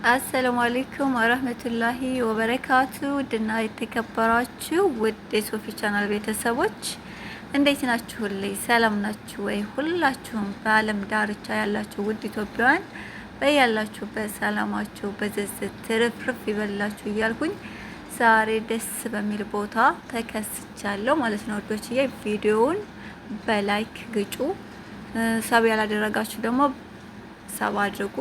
አሰላሙ አለይኩም ወራህመቱላሂ ወበረካቱ። ውድና የተከበራችሁ ውድ የሶፊ ቻናል ቤተሰቦች እንዴት ናችሁልኝ? ሰላም ናችሁ ወይ? ሁላችሁም በአለም ዳርቻ ያላችሁ ውድ ኢትዮጵያውያን በያላችሁበት ሰላማችሁ በዝዝት ትርፍርፍ ይበላችሁ እያልኩኝ ዛሬ ደስ በሚል ቦታ ተከስቻለሁ ማለት ነው። ወዶችዬ ቪዲዮውን በላይክ ግጩ፣ ሰብ ያላደረጋችሁ ደግሞ ሰብ አድርጉ፣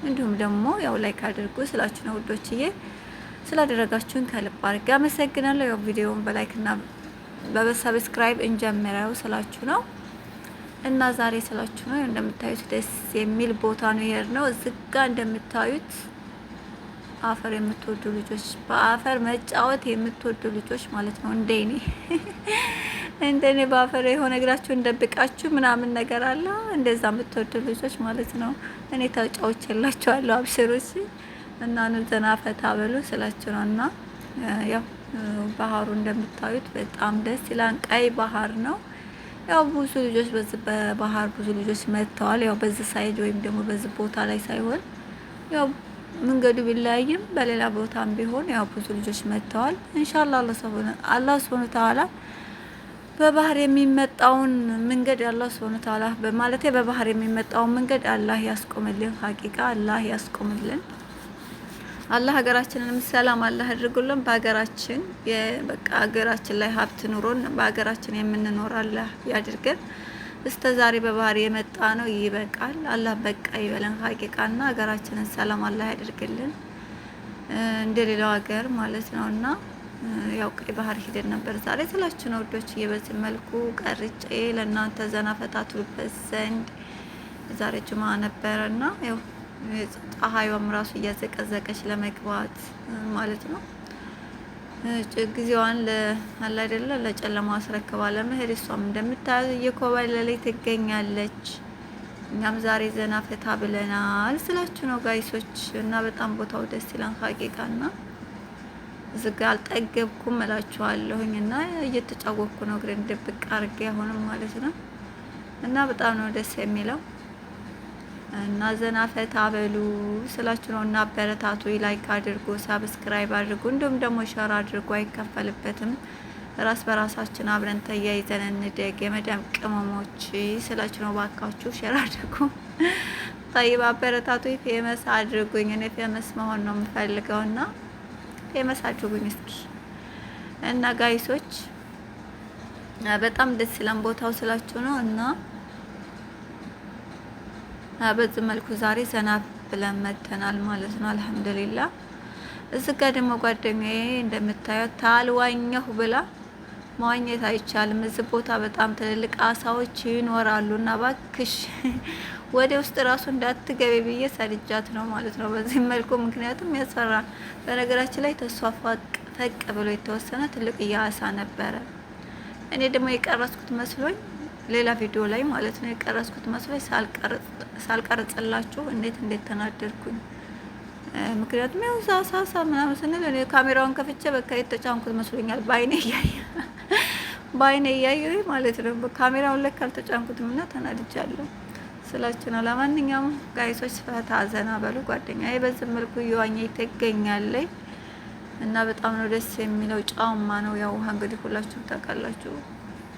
እንዲሁም ደግሞ ያው ላይክ አድርጉ ስላችሁ ነው ውዶችዬ። ስላደረጋችሁን ከልብ አድርጌ አመሰግናለሁ። ያው ቪዲዮውን በላይክ እና በሰብስክራይብ እንጀምረው ስላችሁ ነው እና ዛሬ ስላችሁ ነው እንደምታዩት ደስ የሚል ቦታ ነው የሄድነው። እዚህ ጋር እንደምታዩት አፈር የምትወዱ ልጆች፣ በአፈር መጫወት የምትወዱ ልጆች ማለት ነው እንደኔ እንደኔ በአፈር የሆነ እግራችሁ እንደብቃችሁ ምናምን ነገር አለ እንደዛ የምትወዱ ልጆች ማለት ነው። እኔ ተጫውቼላችኋለሁ አብሽሩሽ እና ነው ዘና ፈታ በሉ ስላችሁ ነው። እና ያው ባህሩ እንደምታዩት በጣም ደስ ይላል። ቀይ ባህር ነው። ያው ብዙ ልጆች በዚህ በባህር ብዙ ልጆች መጥተዋል። ያው በዚህ ሳይድ ወይም ደግሞ በዚህ ቦታ ላይ ሳይሆን ያው መንገዱ ቢለያይም በሌላ ቦታም ቢሆን ያው ብዙ ልጆች መጥተዋል። ኢንሻአላህ አላህ ሱብሃነሁ ወተዓላ በባህር የሚመጣውን መንገድ አላህ ሱብሃነሁ ወተዓላ በማለቴ በባህር የሚመጣውን መንገድ አላህ ያስቆምልን። ሀቂቃ አላህ ያስቆምልን። አላህ ሀገራችንን ሰላም አላህ አድርጉልን። በሀገራችን በቃ ሀገራችን ላይ ሀብት ኑሮን በሀገራችን የምንኖር አላህ ያድርገን። እስከ ዛሬ በባህር የመጣ ነው ይበቃል። አላህ በቃ ይበለን ሀቂቃና ሀገራችንን ሰላም አላህ ያድርግልን እንደሌላው ሀገር ማለት ነውና ያው ቀይ ባህር ሂደን ነበር ዛሬ ስላችሁ ነው ወዶች። በዚህ መልኩ ቀርጬ ለእናንተ ዘና ፈታቱበት ዘንድ ዛሬ ጁማ ነበርና ያው ፀሐይዋም ራሱ እያዘቀዘቀች ለመግባት ማለት ነው ጊዜዋን አለ አይደለ ለጨለማ አስረክባ ለመሄድ እሷም እንደምታዩ እየኮበለለች ትገኛለች። እኛም ዛሬ ዘና ፈታ ብለናል ስላችሁ ነው ጋይሶች። እና በጣም ቦታው ደስ ይላል ሀቂቃና ዝጋ አልጠገብኩም እላችኋለሁኝ እና እየተጫወኩ ነው ግሬን ድብቅ አድርጌ አሁንም ማለት ነው። እና በጣም ነው ደስ የሚለው እና ዘና ፈታ በሉ ስላችሁ ነው። እና አበረታቱ፣ ላይክ አድርጉ፣ ሰብስክራይብ አድርጉ፣ እንዲሁም ደግሞ ሸር አድርጉ። አይከፈልበትም። ራስ በራሳችን አብረን ተያይዘን እንደግ የመዳም ቅመሞች ስላችሁ ነው። ባካችሁ ሸር አድርጉ። ታይባ አበረታቱ፣ ፌመስ አድርጉኝ። እኔ ፌመስ መሆን ነው የምፈልገውና ፌመስ አድርጉኝ እስኪ። እና ጋይሶች በጣም ደስ ይላል ቦታው ስላችሁ ነው። እና በዚህ መልኩ ዛሬ ዘና ብለን መተናል ማለት ነው። አልሐምዱሊላህ። እዚህ ጋር ደግሞ ጓደኛዬ እንደምታዩት ታልዋኘሁ ብላ መዋኘት አይቻልም። እዚህ ቦታ በጣም ትልልቅ አሳዎች ይኖራሉ እና ባክሽ ወደ ውስጥ ራሱ እንዳትገቢ ብዬ ሰልጃት ነው ማለት ነው በዚህ መልኩ። ምክንያቱም ያስፈራል። በነገራችን ላይ ተስፋ ፈቅ ብሎ የተወሰነ ትልቅ የአሳ ነበረ። እኔ ደግሞ የቀረስኩት መስሎኝ ሌላ ቪዲዮ ላይ ማለት ነው የቀረስኩት መስሎኝ ሳልቀርጽላችሁ እንዴት ተናደድኩኝ። ምክንያቱም ያው ሳሳ ምናምን ስንል እኔ ካሜራውን ከፍቼ በቃ የተጫንኩት መስሎኛል። በአይኔ እያየሁ ማለት ነው። ካሜራውን ለካ አልተጫንኩትም እና ተናድጃለሁ ስላችሁ ነው። ለማንኛውም ጋይሶች ፈታ ዘና በሉ። ጓደኛዬ በዚህ መልኩ እየዋኘች ትገኛለች እና በጣም ነው ደስ የሚለው። ጫማ ነው ያው ውሃ እንግዲህ ሁላችሁም ታውቃላችሁ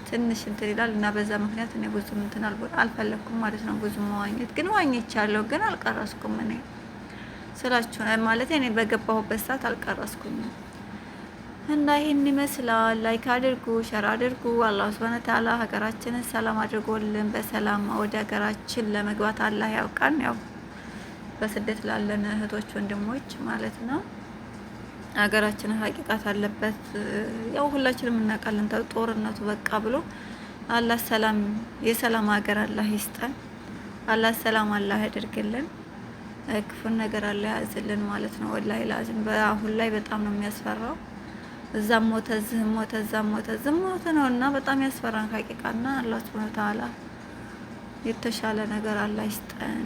ትንሽ እንትን ይላል እና በዛ ምክንያት እኔ ብዙ እንትን አልፈለኩም ማለት ነው። ብዙ መዋኘት ግን ዋኝቻለሁ፣ ግን አልቀረስኩም እኔ ስላችሁ ማለት እኔ በገባሁበት ሰዓት አልቀረስኩም። እና ይሄን ይመስላል። ላይክ አድርጉ፣ ሸር አድርጉ። አላህ Subhanahu Ta'ala ሀገራችንን ሰላም አድርጎልን በሰላም ወደ ሀገራችን ለመግባት አላህ ያውቃን። ያው በስደት ላለን እህቶች ወንድሞች ማለት ነው ሀገራችንን ሀቂቃት አለበት። ያው ሁላችንም እናውቃለን ጦርነቱ በቃ ብሎ አላህ ሰላም የሰላም ሀገር አላህ ይስጠን። አላህ ሰላም አላህ ያደርግልን። ክፉን ነገር አላህ ያዝልን ማለት ነው። ወላሂ ላዝም በአሁን ላይ በጣም ነው የሚያስፈራው። እዛም ሞተ እዚህም ሞተ እዛም ሞተ እዚህም ሞተ ነው እና በጣም ያስፈራን ሀቂቃና አላህ Subhanahu Ta'ala የተሻለ ነገር አላህ ይስጠን።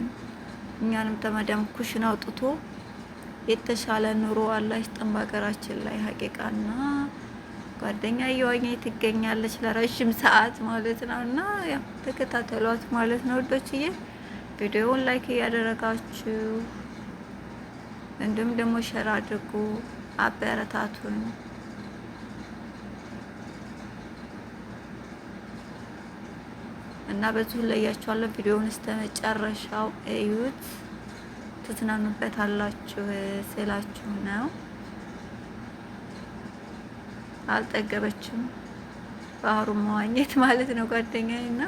እኛንም ተመዳም ኩሽና አውጥቶ የተሻለ ኑሮ አላህ ይስጠን በሀገራችን ላይ ሀቂቃና። ጓደኛ እየዋኘች ትገኛለች ለረጅም ሰዓት ማለት ነው። እና ያው ተከታተሏት ማለት ነው ወዶችዬ። ቪዲዮውን ላይክ እያደረጋችሁ እንዲሁም ደግሞ ሸር አድርጉ፣ አበረታቱን። እና በዚሁ ለያችኋለሁ። ቪዲዮውን እስከ መጨረሻው እዩት፣ ትዝናኑበታላችሁ ስላችሁ ነው። አልጠገበችም ባህሩ መዋኘት ማለት ነው ጓደኛዬ። እና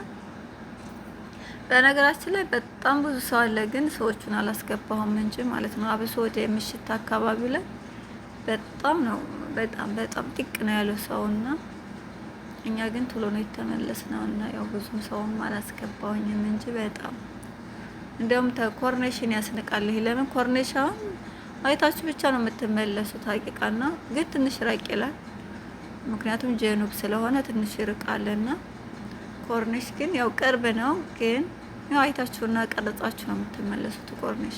በነገራችን ላይ በጣም ብዙ ሰው አለ፣ ግን ሰዎቹን አላስገባሁም እንጂ ማለት ነው። አብሶ ወደ ምሽት አካባቢው ላይ በጣም ነው በጣም ጥቅ ነው ያለው ሰውና እኛ ግን ቶሎ ነው የተመለስነው። እና ያው ብዙም ሰውም አላስገባሁኝም እንጂ በጣም እንደውም ኮርኔሽን ያስንቃል። ይሄ ለምን ኮርኔሻውን አይታችሁ ብቻ ነው የምትመለሱት ሀቂቃና፣ ግን ትንሽ ራቅ ይላል። ምክንያቱም ጀኑብ ስለሆነ ትንሽ ይርቃልና፣ ኮርኔሽ ግን ያው ቅርብ ነው። ግን ያው አይታችሁና ቀረጻችሁ ነው የምትመለሱት። ኮርኔሽ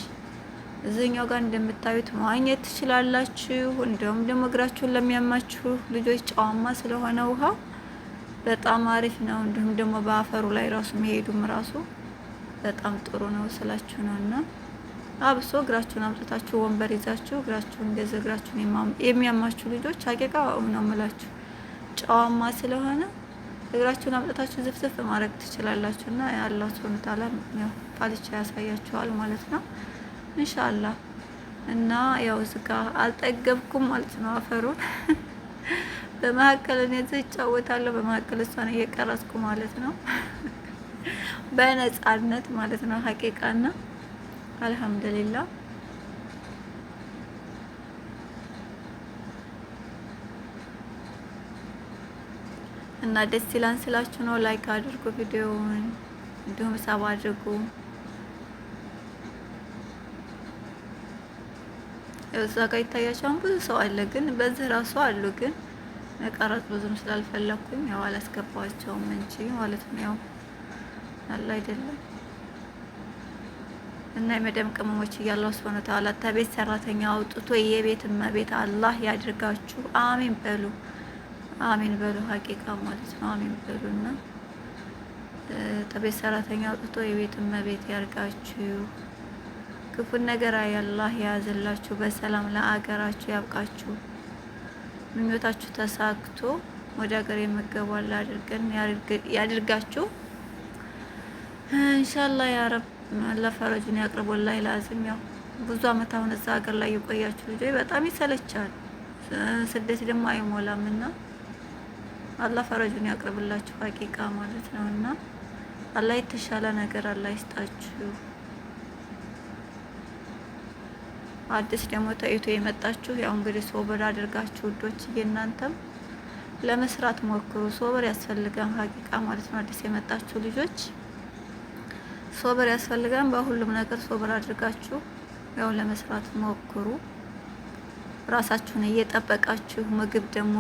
እዚህኛው ጋር እንደምታዩት መዋኘት ትችላላችሁ። እንደውም ደግሞ እግራችሁን ለሚያማችሁ ልጆች ጨዋማ ስለሆነ ውሃው በጣም አሪፍ ነው። እንዲሁም ደግሞ በአፈሩ ላይ ራሱ መሄዱም ራሱ በጣም ጥሩ ነው ስላችሁ ነውና፣ አብሶ እግራችሁን አምጥታችሁ ወንበር ይዛችሁ እግራችሁን እንደዚህ እግራችሁን የሚያማችሁ ልጆች ሀቂቃ ነው የምላችሁ ጨዋማ ስለሆነ እግራችሁን አምጥታችሁ ዝፍዝፍ ማድረግ ትችላላችሁና ያላህ ሱብሃነሁ ወተዓላ ያው ፋልቻ ያሳያችኋል ማለት ነው ኢንሻአላህ። እና ያው እዚጋ አልጠገብኩም ማለት ነው አፈሩን በመሀከል እኔ እጫወታለሁ፣ በመሀከል እሷን እየቀረጽኩ ማለት ነው በነጻነት ማለት ነው ሀቂቃና አልሐምዱሊላህ። እና ደስ ይላል ስላችሁ ነው። ላይክ አድርጉ ቪዲዮውን፣ እንዲሁም ሳብ አድርጉ። እዛ ጋር ይታያችኋል ብዙ ሰው አለ፣ ግን በዚህ ራሱ አሉ፣ ግን መቀረጽ ብዙም ስላልፈለኩኝ ያው አላስገባቸውም እንጂ ማለት ነው። ያው አለ አይደለም። እና የመደም ቅመሞች እያለው ሱብሃነሁ ወተዓላ ተቤት ሰራተኛ አውጥቶ የቤት እመቤት አላህ ያድርጋችሁ። አሚን በሉ፣ አሚን በሉ ሀቂቃ ማለት ነው። አሚን በሉና ተቤት ሰራተኛ አውጥቶ የቤት እመቤት ያርጋችሁ። ክፉን ነገር አላህ ያዝላችሁ። በሰላም ለአገራችሁ ያብቃችሁ። ምኞታችሁ ተሳክቶ ወደ ሀገር የምትገቡ አላህ አድርገን ያድርጋችሁ ኢንሻአላህ ያ ረብ። አላህ ፈረጁን ያቅርቦላህ ላዝም። ያው ብዙ አመት አሁን እዛ ሀገር ላይ የቆያችሁ ልጆች በጣም ይሰለቻል። ስደት ደግሞ አይሞላምና አላህ ፈረጁን ያቅርብላችሁ ሀቂቃ ማለት ነውና አላህ የተሻለ ነገር አላህ ይስጣችሁ። አዲስ ደግሞ ተይቶ የመጣችሁ ያው እንግዲህ ሶብር አድርጋችሁ ውዶች እናንተም ለመስራት ሞክሩ። ሶብር ያስፈልጋል ሀቂቃ ማለት ነው። አዲስ የመጣችሁ ልጆች ሶብር ያስፈልጋል። በሁሉም ነገር ሶብር አድርጋችሁ ያው ለመስራት ሞክሩ። ራሳችሁን እየጠበቃችሁ ምግብ ደግሞ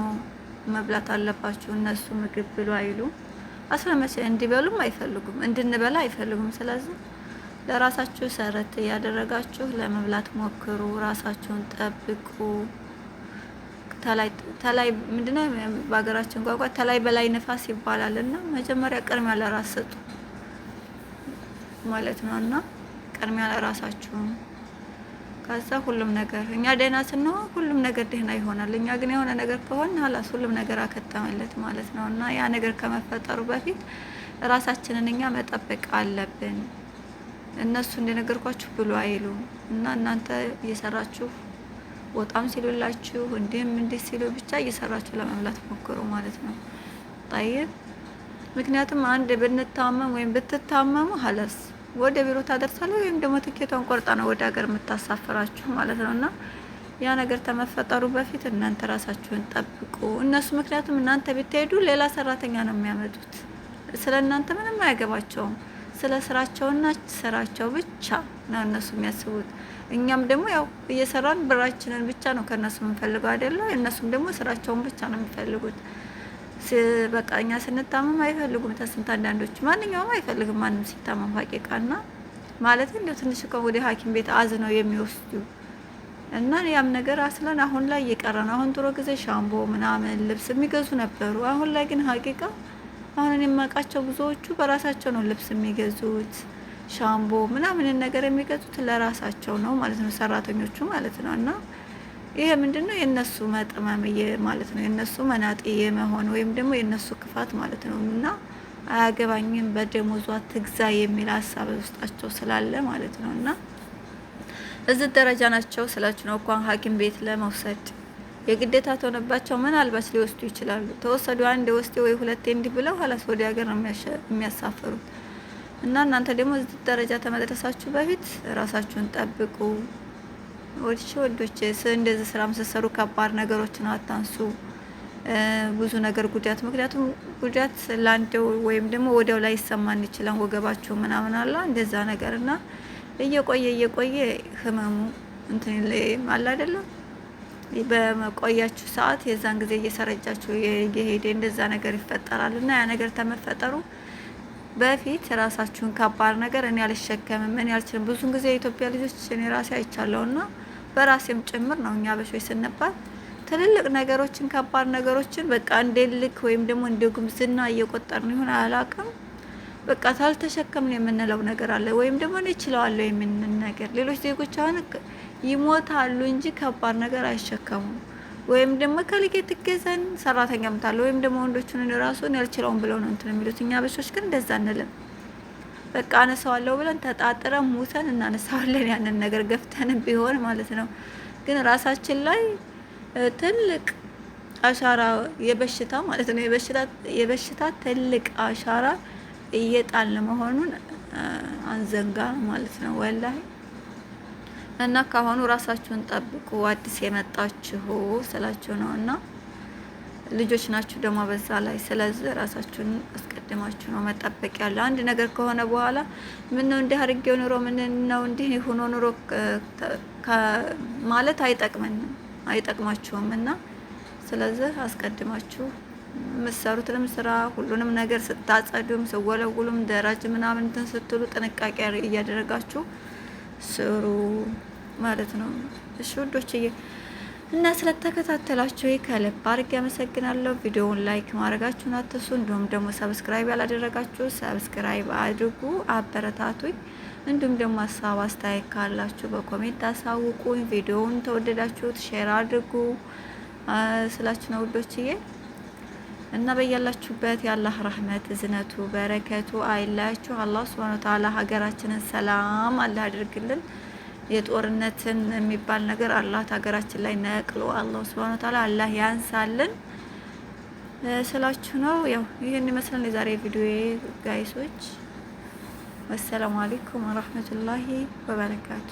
መብላት አለባችሁ። እነሱ ምግብ ብሉ አይሉ አስለመቼ እንዲበሉም አይፈልጉም፣ እንድንበላ አይፈልጉም። ስለዚህ ለራሳችሁ ሰረት ያደረጋችሁ ለመብላት ሞክሩ። ራሳችሁን ጠብቁ። ተላይ ምንድነው በሀገራችን ቋንቋ ተላይ በላይ ነፋስ ይባላልና መጀመሪያ ቅድሚያ ለራስ ሰጡ ማለት ነውና ቅድሚያ ለራሳችሁ። ከዛ ሁሉም ነገር እኛ ደህና ስንሆን ሁሉም ነገር ደህና ይሆናል። እኛ ግን የሆነ ነገር ከሆነ ሀላስ ሁሉም ነገር አከተመለት ማለት ነውና ያ ነገር ከመፈጠሩ በፊት ራሳችንን እኛ መጠበቅ አለብን። እነሱ እንደነገርኳችሁ ብሉ አይሉ እና እናንተ እየሰራችሁ ወጣም ሲሉላችሁ እንዲህ ሲሉ ብቻ እየሰራችሁ ለመብላት ሞክሩ ማለት ነው። طيب ምክንያቱም አንድ ብንታመም ወይም ብትታመሙ ሀላስ ወደ ቢሮ ታደርሳለህ ወይም ደግሞ ትኬቷን ቆርጣ ነው ወደ ሀገር የምታሳፍራችሁ ማለት ነውና ያ ነገር ተመፈጠሩ በፊት እናንተ ራሳችሁን ጠብቁ። እነሱ ምክንያቱም እናንተ ብትሄዱ ሌላ ሰራተኛ ነው የሚያመጡት። ስለ እናንተ ምንም አያገባቸውም። ስለ ስራቸውና ስራቸው ብቻ ነው እነሱ የሚያስቡት። እኛም ደግሞ ያው እየሰራን ብራችንን ብቻ ነው ከነሱ የምንፈልገው አይደለ? እነሱም ደግሞ ስራቸውን ብቻ ነው የሚፈልጉት። በቃ እኛ ስንታመም አይፈልጉም። ተስንት አንዳንዶች ማንኛውም አይፈልግም ማንም ሲታመም ሀቂቃና ማለት እንደው ትንሽ እኮ ወደ ሐኪም ቤት አዝነው የሚወስዱ እና ያም ነገር አስለን አሁን ላይ እየቀረ ነው። አሁን ጥሩ ጊዜ ሻምቦ ምናምን ልብስ የሚገዙ ነበሩ። አሁን ላይ ግን ሀቂቃ አሁን የማውቃቸው ብዙዎቹ በራሳቸው ነው ልብስ የሚገዙት። ሻምቦ ምናምን ነገር የሚገዙት ለራሳቸው ነው ማለት ነው፣ ሰራተኞቹ ማለት ነው። እና ይሄ ምንድነው የነሱ መጠማም ማለት ነው፣ የነሱ መናጤ የመሆን ወይም ደግሞ የነሱ ክፋት ማለት ነው። እና አያገባኝም በደሞዟ ትግዛ የሚል ሀሳብ ውስጣቸው ስላለ ማለት ነው። እና እዚህ ደረጃ ናቸው ስላችሁ ነው እንኳን ሐኪም ቤት ለመውሰድ የግዴታ ተሆነባቸው ምናልባት ሊወስዱ ይችላሉ። ተወሰዱ አንድ ወስቴ ወይ ሁለቴ እንዲህ ብለው ኋላስ ወደ ሀገር ነው የሚያሳፍሩት። እና እናንተ ደግሞ እዚህ ደረጃ ተመድረሳችሁ በፊት ራሳችሁን ጠብቁ። ወዶች እንደዚህ ስራም ስትሰሩ ከባድ ነገሮችን አታንሱ። ብዙ ነገር ጉዳት፣ ምክንያቱም ጉዳት ላንደው ወይም ደግሞ ወዲያው ላይ ይሰማን ይችላል። ወገባችሁ ምናምን አላ እንደዛ ነገር እና እየቆየ ህመሙ እንትን አለ አይደለም። በመቆያችሁ ሰዓት የዛን ጊዜ እየሰረጃችሁ እየሄደ እንደዛ ነገር ይፈጠራል። እና ያ ነገር ተመፈጠሩ በፊት ራሳችሁን ከባድ ነገር እኔ አልሸከምም እኔ አልችልም። ብዙን ጊዜ የኢትዮጵያ ልጆች እኔ ራሴ አይቻለሁና በራሴም ጭምር ነው እኛ በሾይ ስንባል ትልልቅ ነገሮችን ከባድ ነገሮችን በቃ እንደ ልክ ወይም ደግሞ እንደ ጉምዝና እየቆጠርን ይሁን አላውቅም፣ በቃ ታልተሸከምን የምንለው ነገር አለ። ወይም ደግሞ እኔ እችለዋለሁ የምንል ነገር ሌሎች ዜጎች አሁን ይሞታሉ እንጂ ከባድ ነገር አይሸከሙም። ወይም ደግሞ ከልጌ ትገዛን ሰራተኛ ምታለ ወይም ደግሞ ወንዶቹን ራሱን ያልችለውን ብለው ነው እንትን የሚሉት። እኛ በሾች ግን እንደዛ አንልም። በቃ አነሳዋለሁ ብለን ተጣጥረን ሙተን እናነሳዋለን። ያንን ነገር ገፍተን ቢሆን ማለት ነው። ግን ራሳችን ላይ ትልቅ አሻራ የበሽታ ማለት ነው የበሽታ ትልቅ አሻራ እየጣልን መሆኑን አንዘንጋ ማለት ነው ወላሂ። እና ካሁኑ ራሳችሁን ጠብቁ። አዲስ የመጣችሁ ስላችሁ ነው። እና ልጆች ናችሁ ደግሞ በዛ ላይ። ስለዚህ ራሳችሁን አስቀድማችሁ ነው መጠበቅ ያለው። አንድ ነገር ከሆነ በኋላ ምን ነው እንዲህ አድርጌው ኑሮ ምን ነው እንዲህ ሆኖ ኑሮ ማለት አይጠቅማችሁም። እና ስለዚህ አስቀድማችሁ የምትሰሩትንም ስራ ሁሉንም ነገር ስታጸዱም ስወለውሉም ደራጅ ምናምን እንትን ስትሉ ጥንቃቄ እያደረጋችሁ ስሩ ማለት ነው። እሺ ውዶችዬ፣ እና ስለተከታተላችሁ ከልብ አድርጌ አመሰግናለሁ። ቪዲዮውን ላይክ ማድረጋችሁን አትርሱ። እንዲሁም ደግሞ ሰብስክራይብ ያላደረጋችሁ ሰብስክራይብ አድርጉ፣ አበረታቱኝ። እንዲሁም ደግሞ ሀሳብ አስተያየት ካላችሁ በኮሜንት አሳውቁኝ። ቪዲዮውን ተወደዳችሁት ሼር አድርጉ ስላችሁ ነው ውዶችዬ። እና በያላችሁበት የአላህ ረህመት እዝነቱ በረከቱ አይላችሁ። አላህ ሱብሃነሁ ወተዓላ ሀገራችንን ሰላም አላህ ያድርግልን። የጦርነትን የሚባል ነገር አላህ ሀገራችን ላይ ነቅሎ አላህ ሱብሃነሁ ወተዓላ አላህ ያንሳልን ስላችሁ ነው። ያው ይሄን ይመስላል የዛሬ ቪዲዮ ጋይሶች። ወሰላሙ አለይኩም ወራህመቱላሂ ወበረካቱ።